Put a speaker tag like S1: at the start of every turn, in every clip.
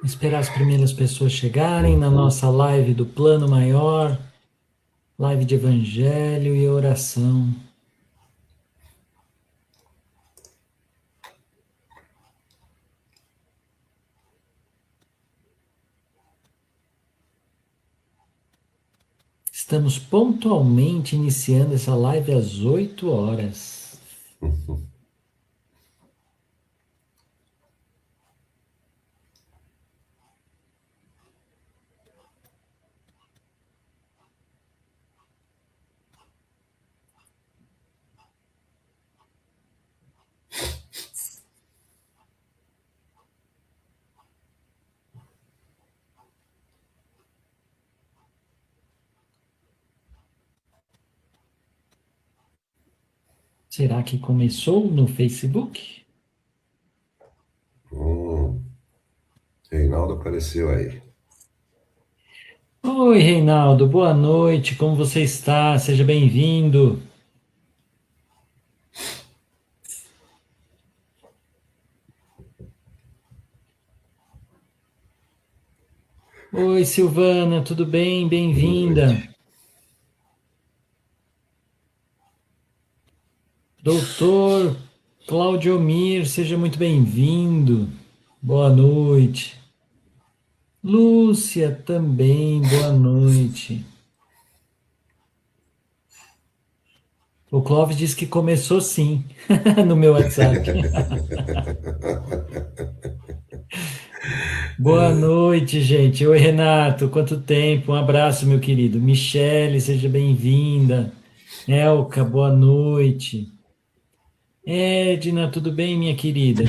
S1: Esperar as primeiras pessoas chegarem na nossa live do Plano Maior, live de Evangelho e oração. Estamos pontualmente iniciando essa live às 8 horas. Será que começou no Facebook?
S2: Reinaldo apareceu aí.
S1: Oi, Reinaldo, boa noite, como você está? Seja bem-vindo. Oi, Silvana, tudo bem?
S2: Boa
S1: Bem-vinda.
S2: noite.
S1: Doutor Claudiomir, seja muito bem-vindo. Boa noite. Lúcia, também, boa noite. O Clóvis disse que começou sim, no meu WhatsApp. Boa noite, gente. Oi, Renato, quanto tempo? Um abraço, meu querido. Michele, seja bem-vinda. Elka, boa noite. Edna, tudo bem, minha querida?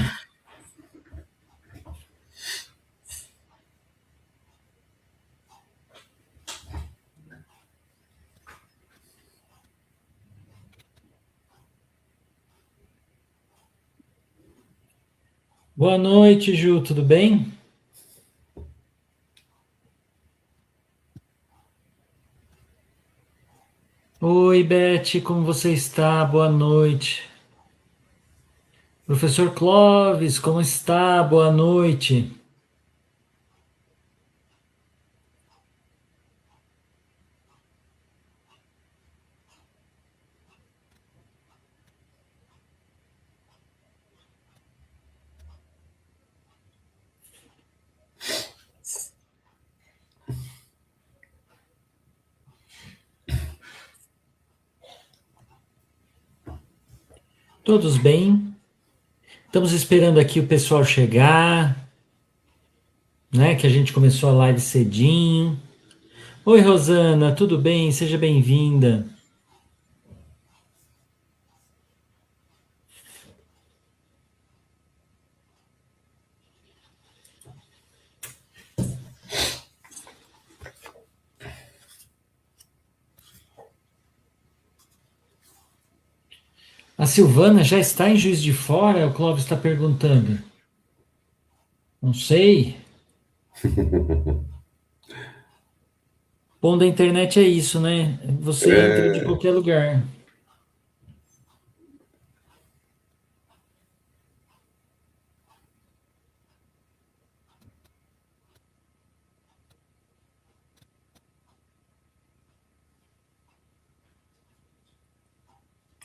S1: Boa noite, Ju, tudo bem? Oi, Beth, como você está? Boa noite. Professor Clóvis, como está? Boa noite. Todos bem? Estamos esperando aqui o pessoal chegar, né? Que a gente começou a live cedinho. Oi, Rosana, tudo bem? Seja bem-vinda. A Silvana já está em Juiz de Fora? O Clóvis está perguntando. Não sei. Bom da internet é isso, né? Você entra de
S2: É,
S1: qualquer lugar.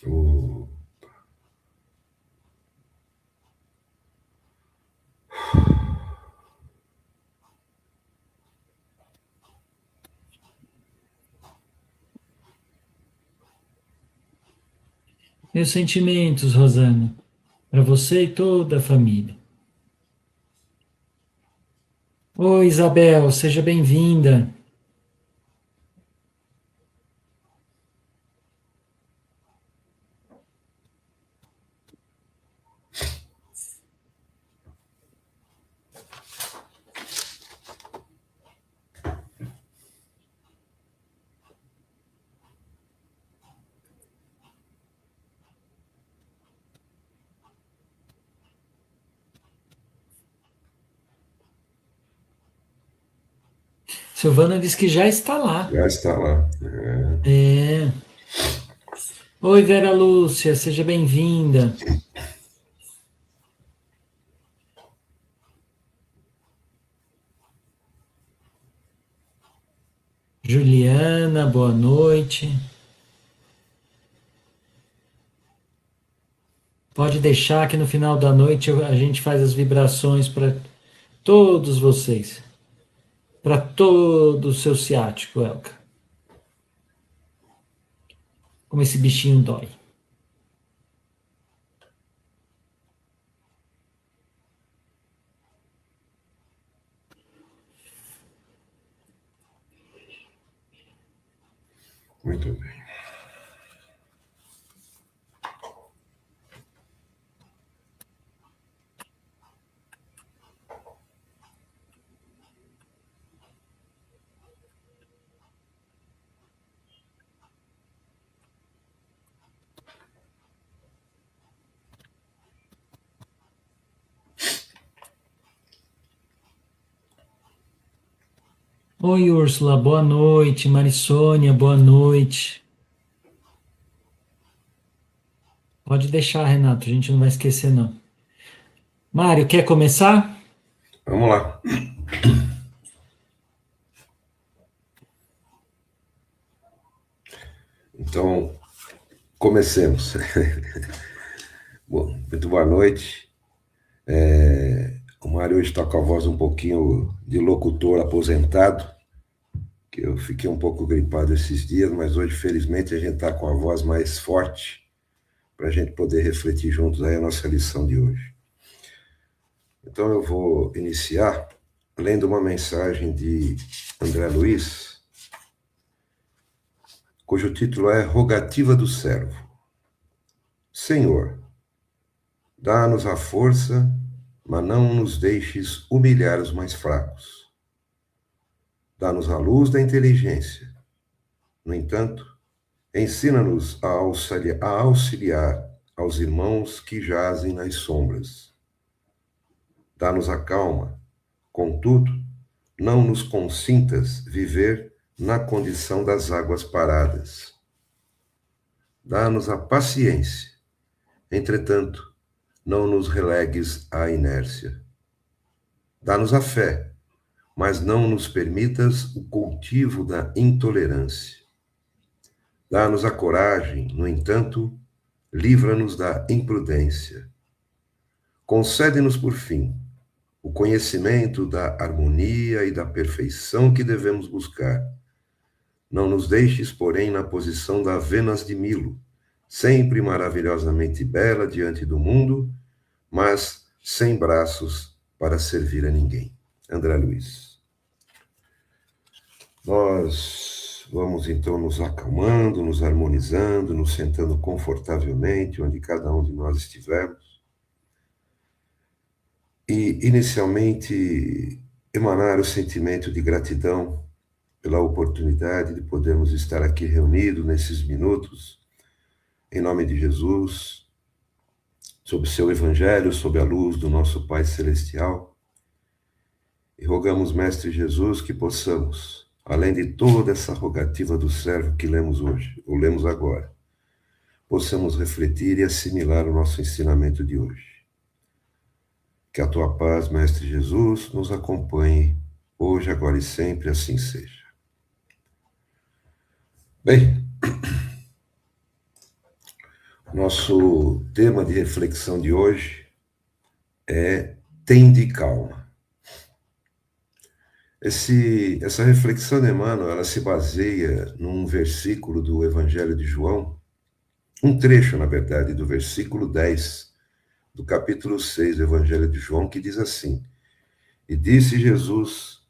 S2: o-
S1: Meus sentimentos, Rosana, para você e toda a família. Oi, Isabel, seja bem-vinda. Silvana diz que já está lá.
S2: já está lá.
S1: É. Oi, Vera Lúcia, seja bem-vinda. Adriana, boa noite. Pode deixar que no final da noite a gente faz as vibrações para todos vocês. Para todo o seu ciático, Elka. Como esse bichinho dói.
S2: Muito bem.
S1: Oi, Úrsula, boa noite. Marisônia, boa noite. Pode deixar, Renato, a gente não vai esquecer, não. Mário, quer começar?
S2: Vamos lá. Então, comecemos. Bom, muito boa noite. O Mário hoje está com a voz um pouquinho de locutor aposentado, que eu fiquei um pouco gripado esses dias, mas hoje, felizmente, a gente está com a voz mais forte para a gente poder refletir juntos aí a nossa lição de hoje. Então, eu vou iniciar lendo uma mensagem de André Luiz, cujo título é Rogativa do Servo. Senhor, dá-nos a força, mas não nos deixes humilhar os mais fracos. Dá-nos a luz da inteligência. No entanto, ensina-nos a auxiliar aos irmãos que jazem nas sombras. Dá-nos a calma. Contudo, não nos consintas viver na condição das águas paradas. Dá-nos a paciência. Entretanto, não nos relegues à inércia. Dá-nos a fé, mas não nos permitas o cultivo da intolerância. Dá-nos a coragem, no entanto, livra-nos da imprudência. Concede-nos, por fim, o conhecimento da harmonia e da perfeição que devemos buscar. Não nos deixes, porém, na posição da Vênus de Milo, sempre maravilhosamente bela diante do mundo, mas sem braços para servir a ninguém. André Luiz. Nós vamos então nos acalmando, nos harmonizando, nos sentando confortavelmente onde cada um de nós estivermos. E, inicialmente, emanar o sentimento de gratidão pela oportunidade de podermos estar aqui reunidos nesses minutos, em nome de Jesus, sob o seu Evangelho, sob a luz do nosso Pai Celestial. E rogamos, Mestre Jesus, que possamos, além de toda essa rogativa do servo que lemos hoje, ou lemos agora, possamos refletir e assimilar o nosso ensinamento de hoje. Que a tua paz, Mestre Jesus, nos acompanhe hoje, agora e sempre, assim seja. Bem, nosso tema de reflexão de hoje é tende calma. Essa reflexão de Emmanuel, ela se baseia num versículo do Evangelho de João, um trecho, na verdade, do versículo 10, do capítulo 6 do Evangelho de João, que diz assim: E disse Jesus,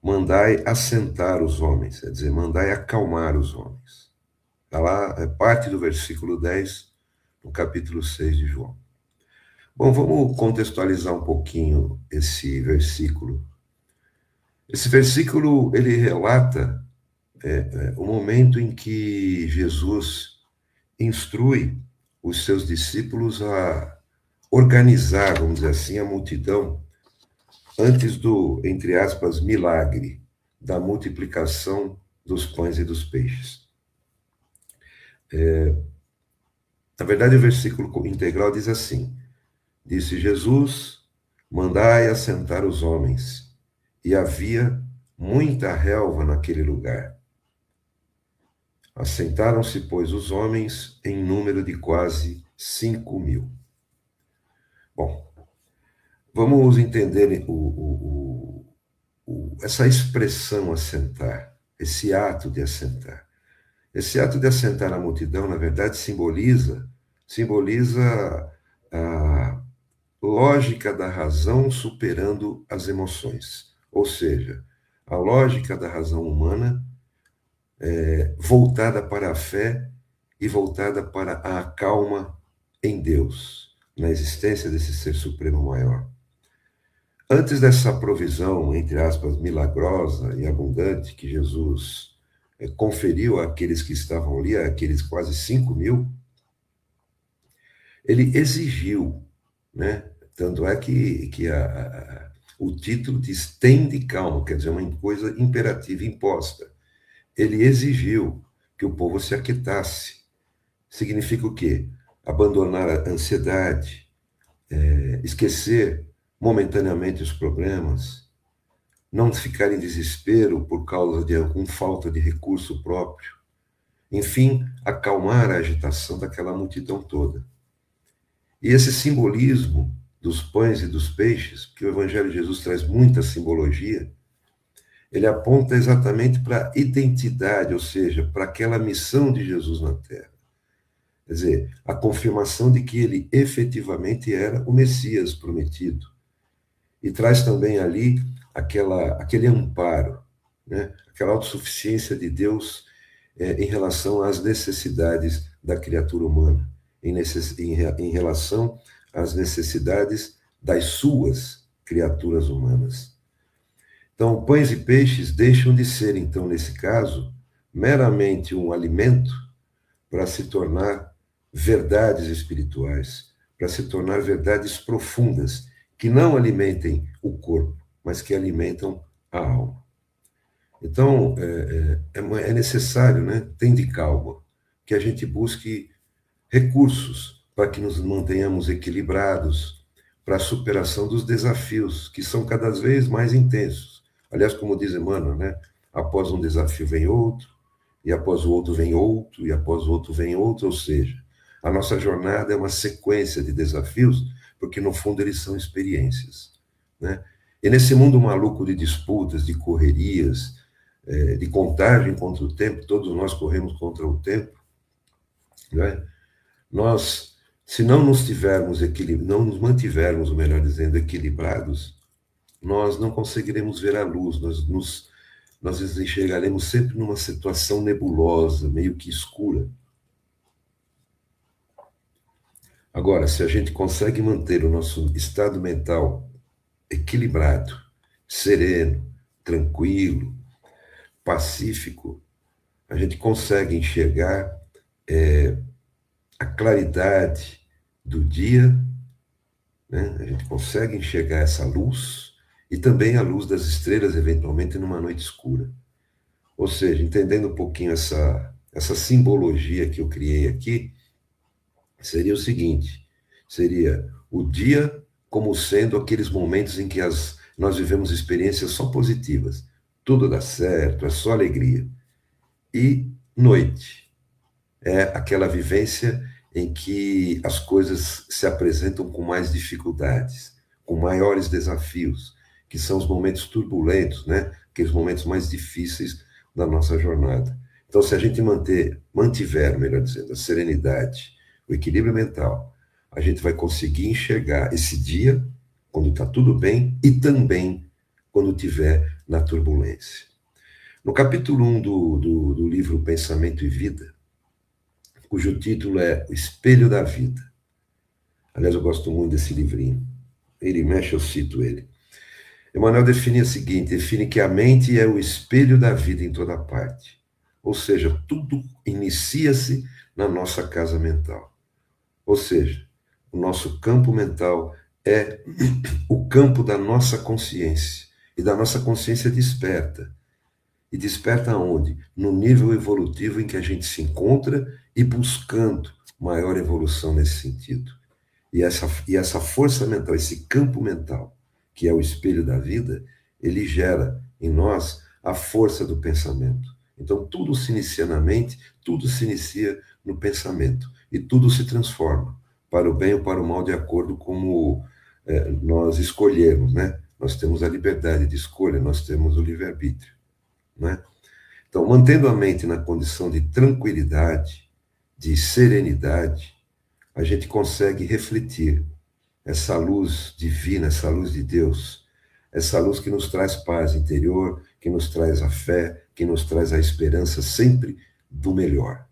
S2: mandai assentar os homens, quer dizer, mandai acalmar os homens. Está lá, é parte do versículo 10, no capítulo 6 de João. Bom, vamos contextualizar um pouquinho esse versículo. Esse versículo, ele relata o momento em que Jesus instrui os seus discípulos a organizar, vamos dizer assim, a multidão antes do, entre aspas, milagre da multiplicação dos pães e dos peixes. Na verdade, o versículo integral diz assim: Disse Jesus, mandai assentar os homens. E havia muita relva naquele lugar. Assentaram-se, pois, os homens em número de quase 5.000. Bom, vamos entender essa expressão assentar, esse ato de assentar. Esse ato de assentar a multidão, na verdade, simboliza a lógica da razão superando as emoções. Ou seja, a lógica da razão humana voltada para a fé e voltada para a calma em Deus, na existência desse ser supremo maior. Antes dessa provisão, entre aspas, milagrosa e abundante que Jesus conferiu àqueles que estavam ali, àqueles quase 5.000, ele exigiu, né? Tanto é que o título diz tende calma, quer dizer, uma coisa imperativa, imposta. Ele exigiu que o povo se aquietasse. Significa o quê? Abandonar a ansiedade, esquecer momentaneamente os problemas, não ficar em desespero por causa de alguma falta de recurso próprio. Enfim, acalmar a agitação daquela multidão toda. E esse simbolismo dos pães e dos peixes, que o Evangelho de Jesus traz muita simbologia, ele aponta exatamente para a identidade, ou seja, para aquela missão de Jesus na Terra. Quer dizer, a confirmação de que ele efetivamente era o Messias prometido. E traz também ali aquele amparo, né? Aquela autossuficiência de Deus em relação às necessidades da criatura humana, em relação às necessidades das suas criaturas humanas. Então, pães e peixes deixam de ser, então, nesse caso, meramente um alimento para se tornar verdades espirituais, para se tornar verdades profundas, que não alimentem o corpo, mas que alimentam a alma. Então, é necessário, né, tende calma, que a gente busque recursos para que nos mantenhamos equilibrados para a superação dos desafios, que são cada vez mais intensos. Aliás, como diz Emmanuel, né, após um desafio vem outro, e após o outro vem outro, e após o outro vem outro, ou seja, a nossa jornada é uma sequência de desafios, porque no fundo eles são experiências, né? E nesse mundo maluco de disputas, de correrias, de contagem contra o tempo, todos nós corremos contra o tempo, né? Nós, se não não nos mantivermos, ou melhor dizendo, equilibrados, nós não conseguiremos ver a luz, nós nos enxergaremos sempre numa situação nebulosa, meio que escura. Agora, se a gente consegue manter o nosso estado mental equilibrado, sereno, tranquilo, pacífico, a gente consegue enxergar a claridade do dia, né? A gente consegue enxergar essa luz e também a luz das estrelas, eventualmente, numa noite escura. Ou seja, entendendo um pouquinho essa simbologia que eu criei aqui, seria o seguinte, seria o dia como sendo aqueles momentos em que nós vivemos experiências só positivas, tudo dá certo, é só alegria. E noite é aquela vivência em que as coisas se apresentam com mais dificuldades, com maiores desafios, que são os momentos turbulentos, né? Aqueles momentos mais difíceis da nossa jornada. Então, se a gente mantiver, melhor dizendo, a serenidade, o equilíbrio mental, a gente vai conseguir enxergar esse dia, quando está tudo bem, e também quando estiver na turbulência. No capítulo 1 do livro Pensamento e Vida, cujo título é O Espelho da Vida. Aliás, eu gosto muito desse livrinho. Ele mexe, eu cito ele. Emmanuel define que a mente é o espelho da vida em toda parte. Ou seja, tudo inicia-se na nossa casa mental. Ou seja, o nosso campo mental é o campo da nossa consciência. E da nossa consciência desperta. E desperta onde? No nível evolutivo em que a gente se encontra e buscando maior evolução nesse sentido. E essa força mental, esse campo mental, que é o espelho da vida, ele gera em nós a força do pensamento. Então, tudo se inicia na mente, tudo se inicia no pensamento, e tudo se transforma, para o bem ou para o mal, de acordo com nós escolhermos, né? Nós temos a liberdade de escolha, nós temos o livre-arbítrio, né? Então, mantendo a mente na condição de tranquilidade, de serenidade, a gente consegue refletir essa luz divina, essa luz de Deus, essa luz que nos traz paz interior, que nos traz a fé, que nos traz a esperança sempre do melhor.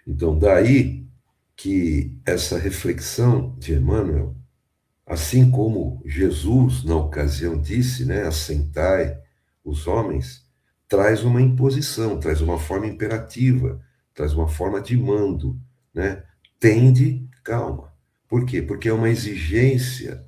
S2: Então, daí que essa reflexão de Emmanuel, assim como Jesus, na ocasião, disse, né, assentai os homens, traz uma imposição, traz uma forma imperativa, traz uma forma de mando, né? Tende calma. Por quê? Porque é uma exigência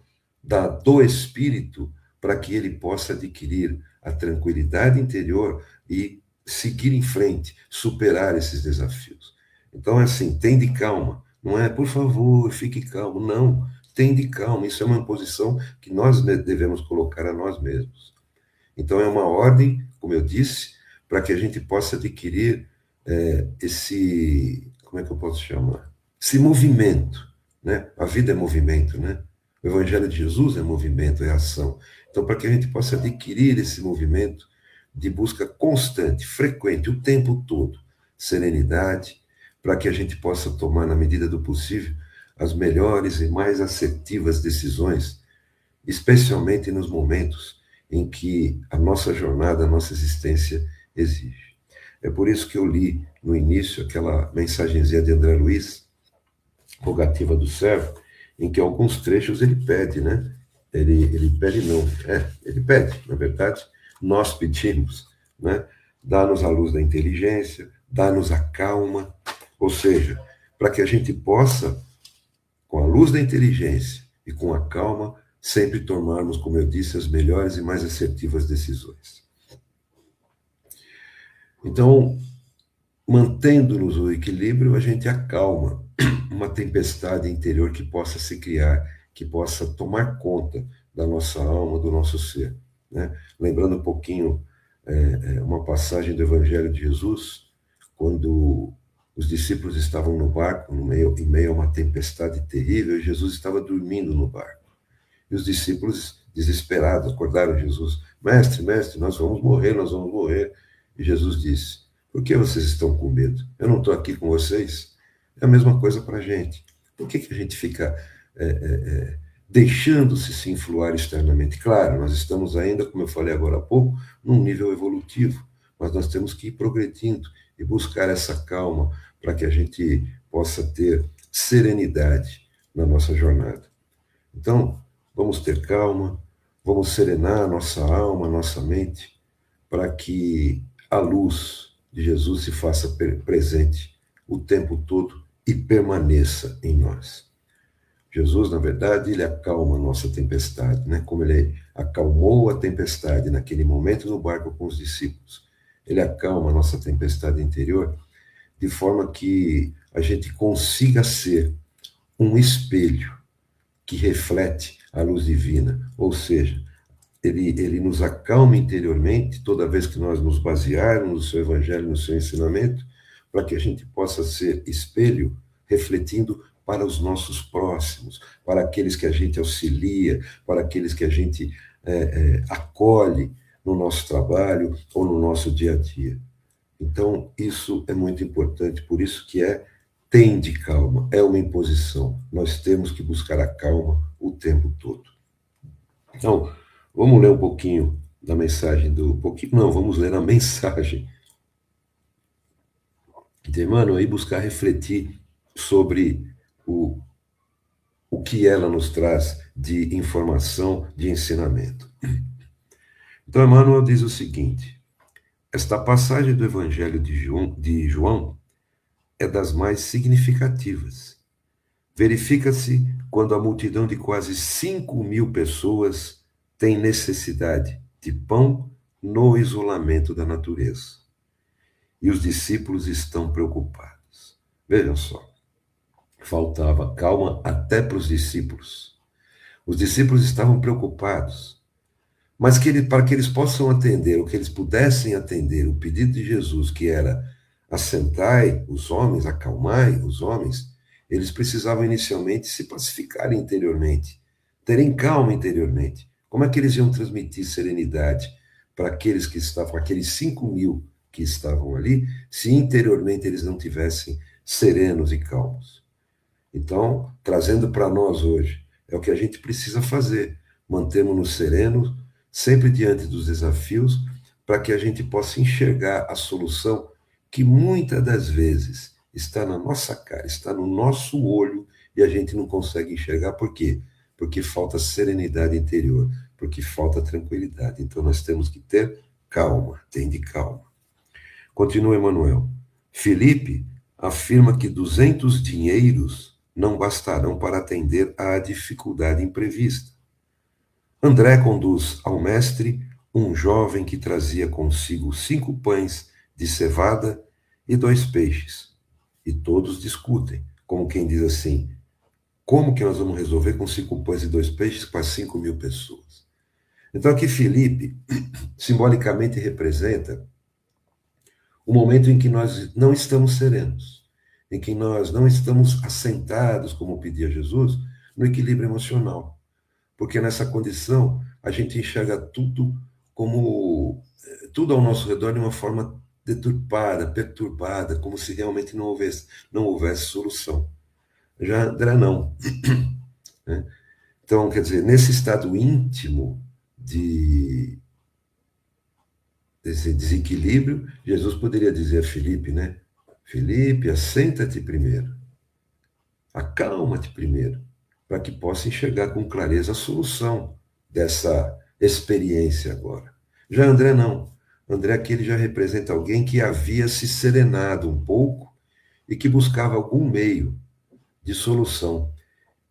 S2: do espírito para que ele possa adquirir a tranquilidade interior e seguir em frente, superar esses desafios. Então é assim, tende calma. Não é, por favor, fique calmo. Não, tende calma. Isso é uma imposição que nós devemos colocar a nós mesmos. Então é uma ordem, como eu disse, para que a gente possa adquirir como é que eu posso chamar? Esse movimento, né? A vida é movimento, né? O Evangelho de Jesus é movimento, é ação. Então, para que a gente possa adquirir esse movimento de busca constante, frequente, o tempo todo, serenidade, para que a gente possa tomar, na medida do possível, as melhores e mais assertivas decisões, especialmente nos momentos em que a nossa jornada, a nossa existência exige. É por isso que eu li no início aquela mensagenzinha de André Luiz, Rogativa do Servo, em que alguns trechos ele pede, né? Ele pede não, ele pede, na verdade, nós pedimos, né? Dá-nos a luz da inteligência, dá-nos a calma, ou seja, para que a gente possa, com a luz da inteligência e com a calma, sempre tomarmos, como eu disse, as melhores e mais assertivas decisões. Então, mantendo-nos o equilíbrio, a gente acalma uma tempestade interior que possa se criar, que possa tomar conta da nossa alma, do nosso ser, né? Lembrando um pouquinho uma passagem do Evangelho de Jesus, quando os discípulos estavam no barco, em meio a uma tempestade terrível, e Jesus estava dormindo no barco. E os discípulos, desesperados, acordaram Jesus: Mestre, mestre, nós vamos morrer, nós vamos morrer. E Jesus disse: por que vocês estão com medo? Eu não estou aqui com vocês? É a mesma coisa para a gente. Por que a gente fica deixando-se se influir externamente? Claro, nós estamos ainda, como eu falei agora há pouco, num nível evolutivo, mas nós temos que ir progredindo e buscar essa calma para que a gente possa ter serenidade na nossa jornada. Então, vamos ter calma, vamos serenar a nossa alma, a nossa mente, para que a luz de Jesus se faça presente o tempo todo e permaneça em nós. Jesus, na verdade, ele acalma a nossa tempestade, né? Como ele acalmou a tempestade naquele momento no barco com os discípulos. Ele acalma a nossa tempestade interior de forma que a gente consiga ser um espelho que reflete a luz divina, ou seja, ele nos acalma interiormente toda vez que nós nos basearmos no seu evangelho, no seu ensinamento, para que a gente possa ser espelho, refletindo para os nossos próximos, para aqueles que a gente auxilia, para aqueles que a gente acolhe no nosso trabalho ou no nosso dia a dia. Então, isso é muito importante, por isso que tende calma, é uma imposição. Nós temos que buscar a calma o tempo todo. Então, vamos ler um pouquinho da mensagem vamos ler a mensagem de Emmanuel e buscar refletir sobre o que ela nos traz de informação, de ensinamento. Então, Emmanuel diz o seguinte: esta passagem do Evangelho de João é das mais significativas. Verifica-se quando a multidão de quase 5.000 pessoas tem necessidade de pão no isolamento da natureza. E os discípulos estão preocupados. Vejam só, faltava calma até para os discípulos. Os discípulos estavam preocupados, mas para que eles possam atender, ou que eles pudessem atender o pedido de Jesus, que era assentai os homens, acalmai os homens, eles precisavam inicialmente se pacificar interiormente, terem calma interiormente. Como é que eles iam transmitir serenidade para aqueles que estavam, aqueles 5.000 que estavam ali, se interiormente eles não tivessem serenos e calmos? Então, trazendo para nós hoje, é o que a gente precisa fazer, mantermos-nos serenos, sempre diante dos desafios, para que a gente possa enxergar a solução que muitas das vezes está na nossa cara, está no nosso olho e a gente não consegue enxergar. Por quê? Porque falta serenidade interior, porque falta tranquilidade. Então nós temos que ter calma, tem de calma. Continua Emmanuel. Filipe afirma que 200 dinheiros não bastarão para atender à dificuldade imprevista. André conduz ao mestre um jovem que trazia consigo 5 pães de cevada e 2 peixes. E todos discutem, como quem diz assim, como que nós vamos resolver com 5 pães e 2 peixes para 5.000 pessoas? Então aqui Filipe simbolicamente representa o momento em que nós não estamos serenos, em que nós não estamos assentados, como pedia Jesus, no equilíbrio emocional. Porque nessa condição a gente enxerga tudo como tudo ao nosso redor de uma forma deturpada, perturbada, como se realmente não houvesse solução. Já André não. Né? Então, quer dizer, nesse estado íntimo desse desequilíbrio, Jesus poderia dizer a Filipe, né? Filipe, assenta-te primeiro, acalma-te primeiro, para que possa enxergar com clareza a solução dessa experiência agora. Já André não. André aqui ele já representa alguém que havia se serenado um pouco e que buscava algum meio de solução.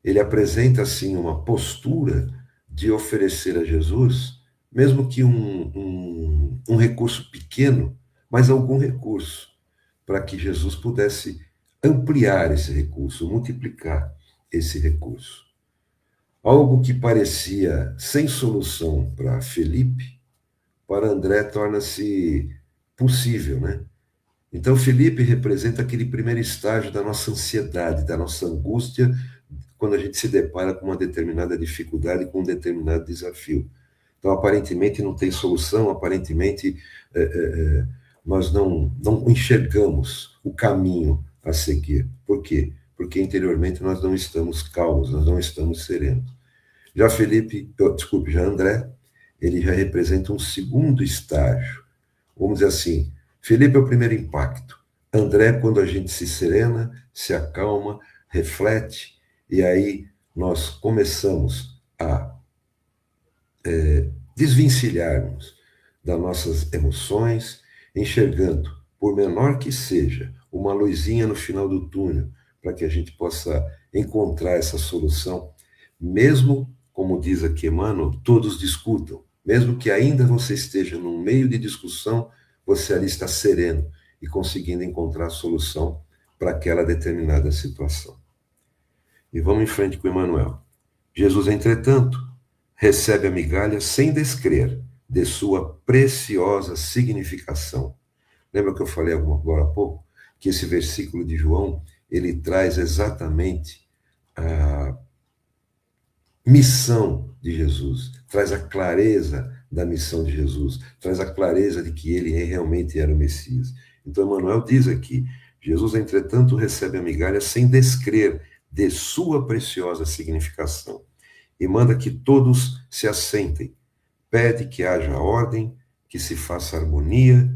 S2: Ele apresenta, assim, uma postura de oferecer a Jesus, mesmo que um recurso pequeno, mas algum recurso, para que Jesus pudesse ampliar esse recurso, multiplicar esse recurso. Algo que parecia sem solução para Felipe, para André torna-se possível, né? Então, Felipe representa aquele primeiro estágio da nossa ansiedade, da nossa angústia, quando a gente se depara com uma determinada dificuldade, com um determinado desafio. Então, aparentemente não tem solução, aparentemente nós não enxergamos o caminho a seguir. Por quê? Porque interiormente nós não estamos calmos, nós não estamos serenos. Já já André, ele já representa um segundo estágio. Vamos dizer assim, Felipe é o primeiro impacto. André, quando a gente se serena, se acalma, reflete, e aí nós começamos a desvencilharmos das nossas emoções, enxergando, por menor que seja, uma luzinha no final do túnel, para que a gente possa encontrar essa solução, mesmo, como diz aqui Emmanuel, todos discutam, mesmo que ainda você esteja no meio de discussão, você ali está sereno e conseguindo encontrar a solução para aquela determinada situação. E vamos em frente com Emmanuel. Jesus, entretanto, recebe a migalha sem descrer de sua preciosa significação. Lembra que eu falei agora há pouco? Que esse versículo de João, ele traz exatamente a missão de Jesus, traz a clareza da missão de Jesus, traz a clareza de que ele realmente era o Messias. Então, Emmanuel diz aqui, Jesus, entretanto, recebe a migalha sem descrer de sua preciosa significação e manda que todos se assentem, pede que haja ordem, que se faça harmonia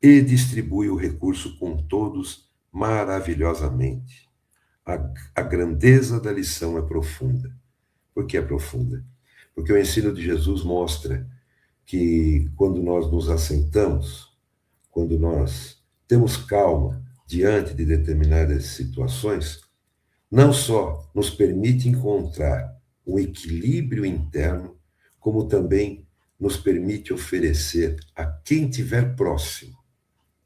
S2: e distribui o recurso com todos maravilhosamente. A grandeza da lição é profunda. Por que é profunda? Porque o ensino de Jesus mostra que quando nós nos assentamos, quando nós temos calma diante de determinadas situações, não só nos permite encontrar um equilíbrio interno, como também nos permite oferecer a quem estiver próximo,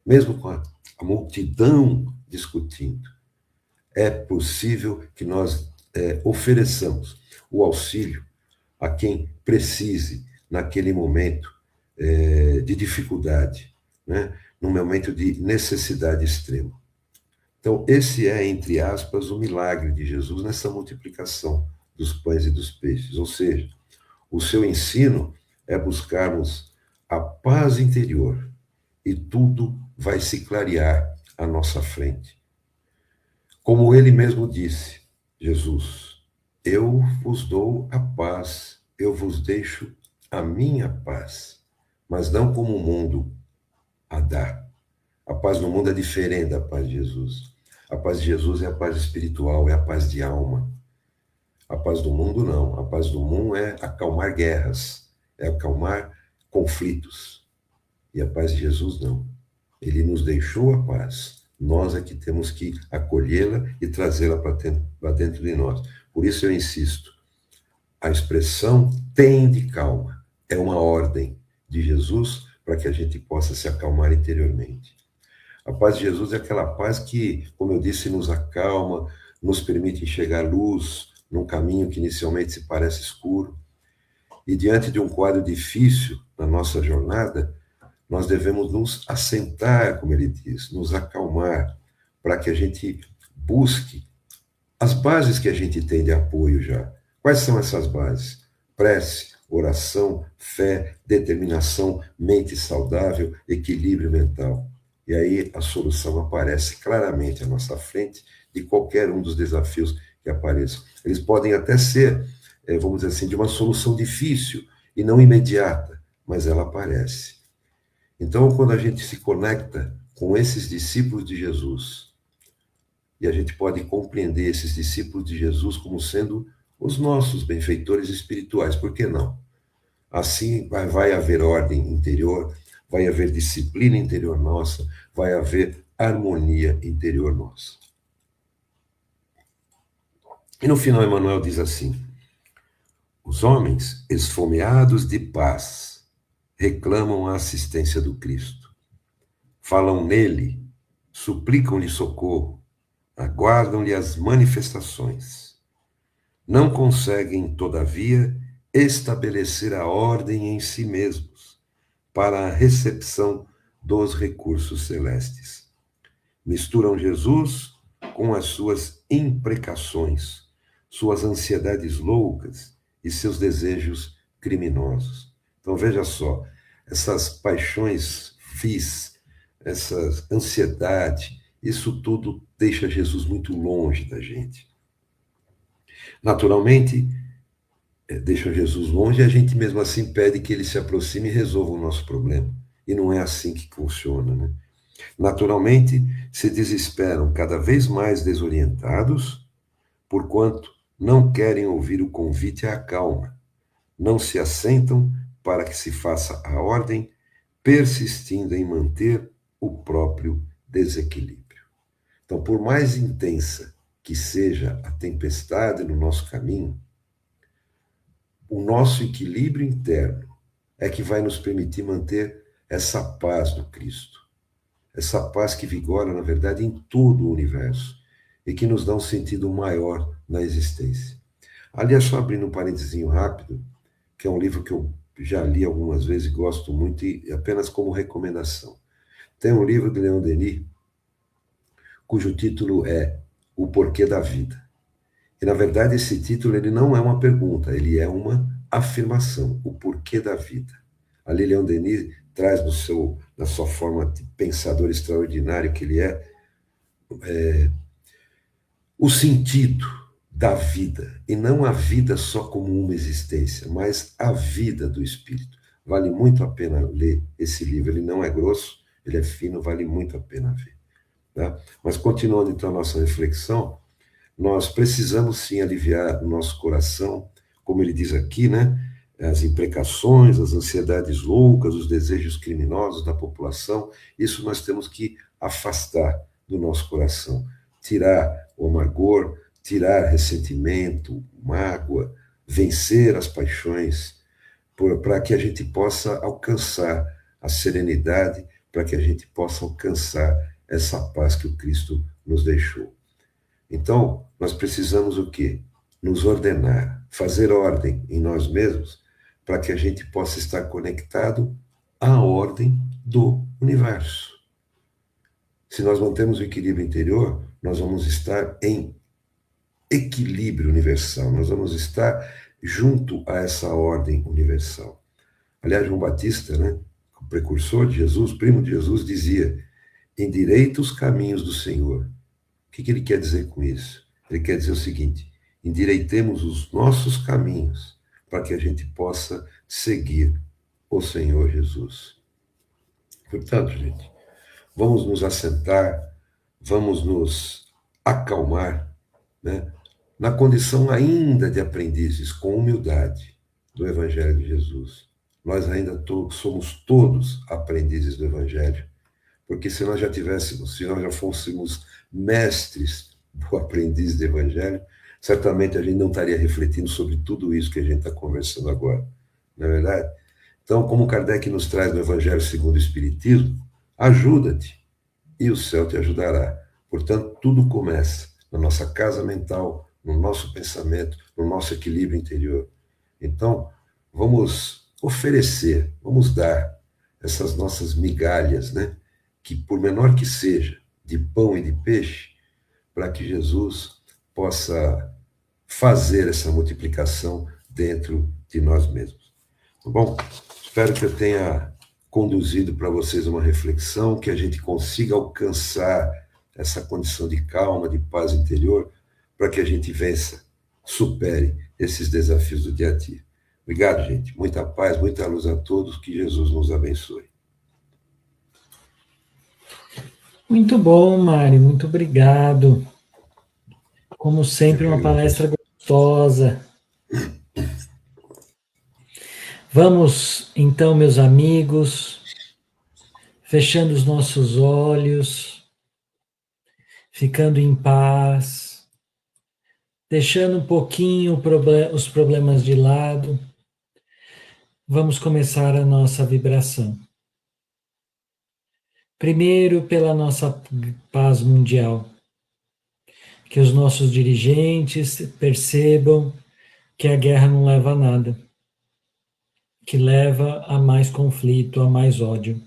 S2: mesmo com a multidão discutindo, é possível que nós ofereçamos o auxílio a quem precise, naquele momento de dificuldade, né? Num momento de necessidade extrema. Então, esse é, entre aspas, o milagre de Jesus nessa multiplicação dos pães e dos peixes. Ou seja, o seu ensino é buscarmos a paz interior e tudo vai se clarear à nossa frente. Como ele mesmo disse, Jesus, eu vos dou a paz, eu vos deixo a minha paz, mas não como o mundo a dá. A paz no mundo é diferente da paz de Jesus. A paz de Jesus é a paz espiritual, é a paz de alma. A paz do mundo não. A paz do mundo é acalmar guerras, é acalmar conflitos. E a paz de Jesus não. Ele nos deixou a paz. Nós é que temos que acolhê-la e trazê-la para dentro de nós. Por isso eu insisto, a expressão tende calma é uma ordem de Jesus para que a gente possa se acalmar interiormente. A paz de Jesus é aquela paz que, como eu disse, nos acalma, nos permite enxergar luz num caminho que inicialmente se parece escuro. E diante de um quadro difícil na nossa jornada, nós devemos nos assentar, como ele diz, nos acalmar, para que a gente busque as bases que a gente tem de apoio já. Quais são essas bases? Prece, oração, fé, determinação, mente saudável, equilíbrio mental. E aí a solução aparece claramente à nossa frente de qualquer um dos desafios que apareçam. Eles podem até ser, vamos dizer assim, de uma solução difícil e não imediata, mas ela aparece. Então, quando a gente se conecta com esses discípulos de Jesus, e a gente pode compreender esses discípulos de Jesus como sendo os nossos benfeitores espirituais, por que não? Assim vai haver ordem interior, vai haver disciplina interior nossa, vai haver harmonia interior nossa. E no final, Emmanuel diz assim: os homens esfomeados de paz reclamam a assistência do Cristo. Falam nele, suplicam-lhe socorro, aguardam-lhe as manifestações. Não conseguem, todavia, estabelecer a ordem em si mesmos para a recepção dos recursos celestes. Misturam Jesus com as suas imprecações, suas ansiedades loucas e seus desejos criminosos. Então veja só, essas paixões vis, essa ansiedade, isso tudo deixa Jesus muito longe da gente. Naturalmente, deixa Jesus longe e a gente mesmo assim pede que ele se aproxime e resolva o nosso problema. E não é assim que funciona, né? Naturalmente, se desesperam cada vez mais desorientados, porquanto não querem ouvir o convite à calma, não se assentam para que se faça a ordem, persistindo em manter o próprio desequilíbrio. Então, por mais intensa que seja a tempestade no nosso caminho, o nosso equilíbrio interno é que vai nos permitir manter essa paz do Cristo. Essa paz que vigora, na verdade, em todo o universo e que nos dá um sentido maior na existência. Aliás, só abrindo um parentezinho rápido, que é um livro que eu já li algumas vezes e gosto muito, e apenas como recomendação. Tem um livro de Leon Denis, cujo título é O Porquê da Vida. E, na verdade, esse título ele não é uma pergunta, ele é uma afirmação, o porquê da vida. Ali, Leon Denis traz na sua forma de pensador extraordinário que ele é, o sentido da vida, e não a vida só como uma existência, mas a vida do espírito. Vale muito a pena ler esse livro, ele não é grosso, ele é fino, vale muito a pena ver. Tá? Mas continuando então a nossa reflexão, nós precisamos sim aliviar o nosso coração, como ele diz aqui, né? As imprecações, as ansiedades loucas, os desejos criminosos da população, isso nós temos que afastar do nosso coração, tirar o amargor, tirar ressentimento, mágoa, vencer as paixões, para que a gente possa alcançar a serenidade, para que a gente possa alcançar essa paz que o Cristo nos deixou. Então, nós precisamos o quê? Nos ordenar, fazer ordem em nós mesmos, para que a gente possa estar conectado à ordem do universo. Se nós mantemos o equilíbrio interior, nós vamos estar em equilíbrio universal, nós vamos estar junto a essa ordem universal. Aliás, João Batista, né, o precursor de Jesus, primo de Jesus, dizia: endireita os caminhos do Senhor. O que ele quer dizer com isso? Ele quer dizer o seguinte: endireitemos os nossos caminhos para que a gente possa seguir o Senhor Jesus. Portanto, gente, vamos nos assentar, vamos nos acalmar, né, na condição ainda de aprendizes, com humildade, do Evangelho de Jesus. Nós ainda somos todos aprendizes do Evangelho, porque se nós já tivéssemos, se nós já fôssemos mestres do aprendiz do Evangelho, certamente a gente não estaria refletindo sobre tudo isso que a gente está conversando agora, não é verdade? Então, como Kardec nos traz no Evangelho segundo o Espiritismo, ajuda-te e o céu te ajudará. Portanto, tudo começa na nossa casa mental, no nosso pensamento, no nosso equilíbrio interior. Então, vamos oferecer, vamos dar essas nossas migalhas, né? Que por menor que seja, de pão e de peixe, para que Jesus possa fazer essa multiplicação dentro de nós mesmos. Tá bom? Espero que eu tenha conduzido para vocês uma reflexão, que a gente consiga alcançar essa condição de calma, de paz interior, para que a gente vença, supere esses desafios do dia a dia. Obrigado, gente. Muita paz, muita luz a todos. Que Jesus nos abençoe.
S1: Muito bom, Mário. Muito obrigado. Como sempre, uma palestra gostosa. Vamos, então, meus amigos, fechando os nossos olhos, ficando em paz, deixando um pouquinho os problemas de lado. Vamos começar a nossa vibração. Primeiro, pela nossa paz mundial. Que os nossos dirigentes percebam que a guerra não leva a nada, que leva a mais conflito, a mais ódio.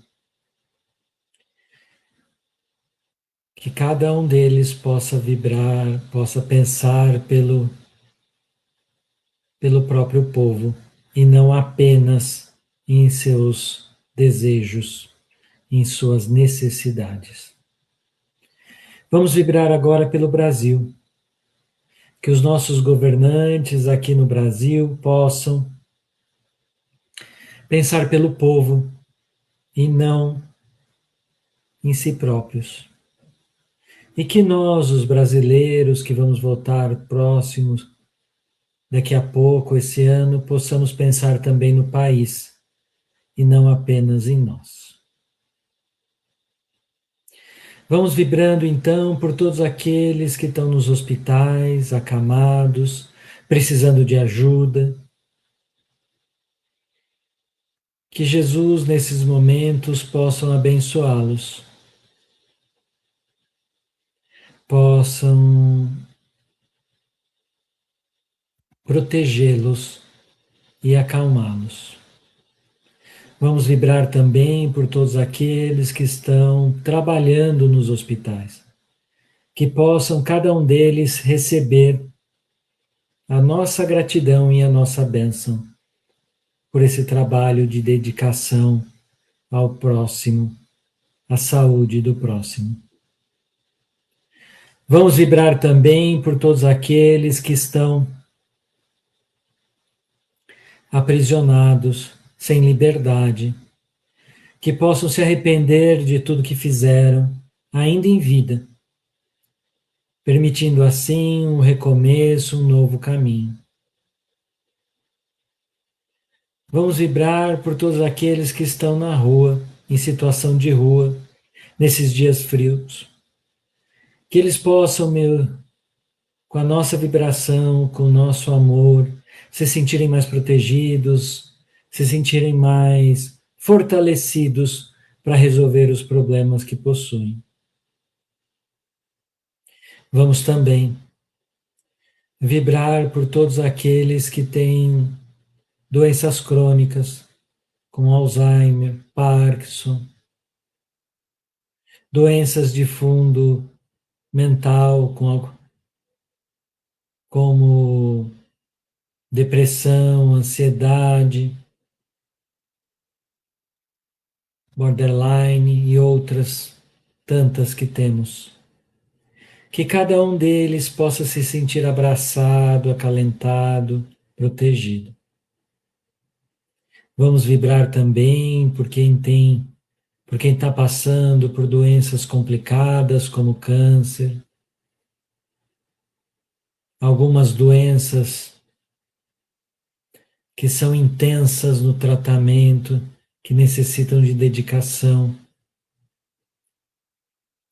S1: Que cada um deles possa vibrar, possa pensar pelo próprio povo e não apenas em seus desejos, em suas necessidades. Vamos vibrar agora pelo Brasil. Que os nossos governantes aqui no Brasil possam pensar pelo povo e não em si próprios. E que nós, os brasileiros que vamos votar próximos, daqui a pouco, esse ano, possamos pensar também no país e não apenas em nós. Vamos vibrando então por todos aqueles que estão nos hospitais, acamados, precisando de ajuda. Que Jesus, nesses momentos, possam abençoá-los, possam protegê-los e acalmá-los. Vamos vibrar também por todos aqueles que estão trabalhando nos hospitais, que possam cada um deles receber a nossa gratidão e a nossa bênção por esse trabalho de dedicação ao próximo, à saúde do próximo. Vamos vibrar também por todos aqueles que estão aprisionados, sem liberdade, que possam se arrepender de tudo que fizeram, ainda em vida, permitindo assim um recomeço, um novo caminho. Vamos vibrar por todos aqueles que estão na rua, em situação de rua, nesses dias frios, que eles possam, com a nossa vibração, com o nosso amor, se sentirem mais protegidos, se sentirem mais fortalecidos para resolver os problemas que possuem. Vamos também vibrar por todos aqueles que têm doenças crônicas, como Alzheimer, Parkinson, doenças de fundo mental, como depressão, ansiedade, borderline e outras tantas que temos. Que cada um deles possa se sentir abraçado, acalentado, protegido. Vamos vibrar também por quem está passando por doenças complicadas como câncer, algumas doenças que são intensas no tratamento, que necessitam de dedicação.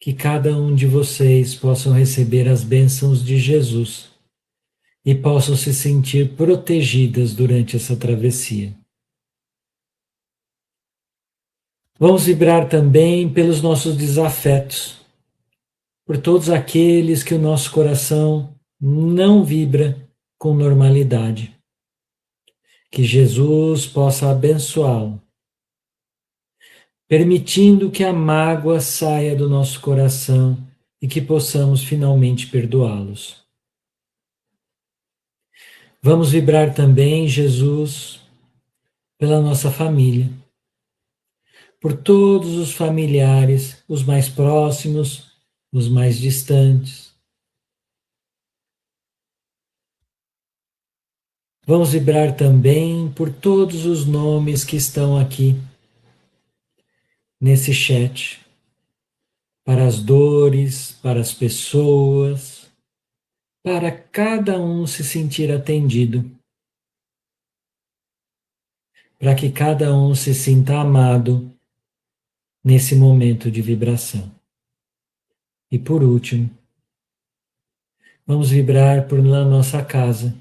S1: Que cada um de vocês possam receber as bênçãos de Jesus e possam se sentir protegidas durante essa travessia. Vamos vibrar também pelos nossos desafetos, por todos aqueles que o nosso coração não vibra com normalidade. Que Jesus possa abençoá-lo, permitindo que a mágoa saia do nosso coração e que possamos finalmente perdoá-los. Vamos vibrar também, Jesus, pela nossa família, por todos os familiares, os mais próximos, os mais distantes. Vamos vibrar também por todos os nomes que estão aqui nesse chat, para as dores, para as pessoas, para cada um se sentir atendido, para que cada um se sinta amado nesse momento de vibração. E por último, vamos vibrar por na nossa casa,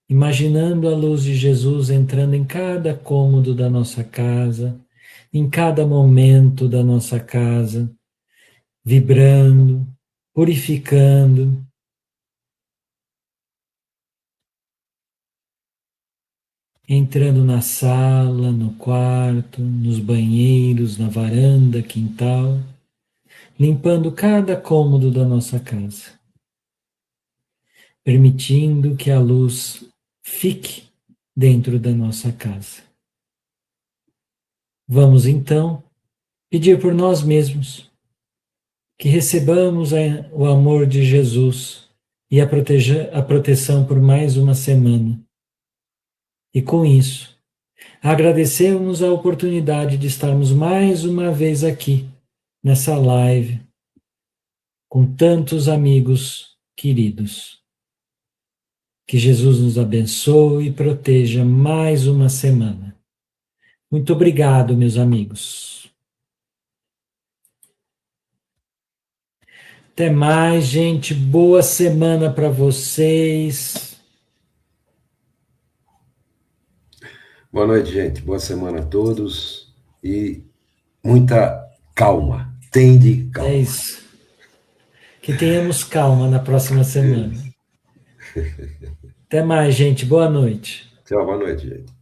S1: imaginando a luz de Jesus entrando em cada cômodo da nossa casa, em cada momento da nossa casa, vibrando, purificando, entrando na sala, no quarto, nos banheiros, na varanda, quintal, limpando cada cômodo da nossa casa, permitindo que a luz fique dentro da nossa casa. Vamos então pedir por nós mesmos que recebamos o amor de Jesus e a proteção por mais uma semana. E com isso, agradecemos a oportunidade de estarmos mais uma vez aqui, nessa live, com tantos amigos queridos. Que Jesus nos abençoe e proteja mais uma semana. Muito obrigado, meus amigos. Até mais, gente. Boa semana para vocês.
S2: Boa noite, gente. Boa semana a todos e muita calma. Tende calma.
S1: É isso. Que tenhamos calma na próxima semana. Até mais, gente. Boa noite.
S2: Tchau, boa noite, gente.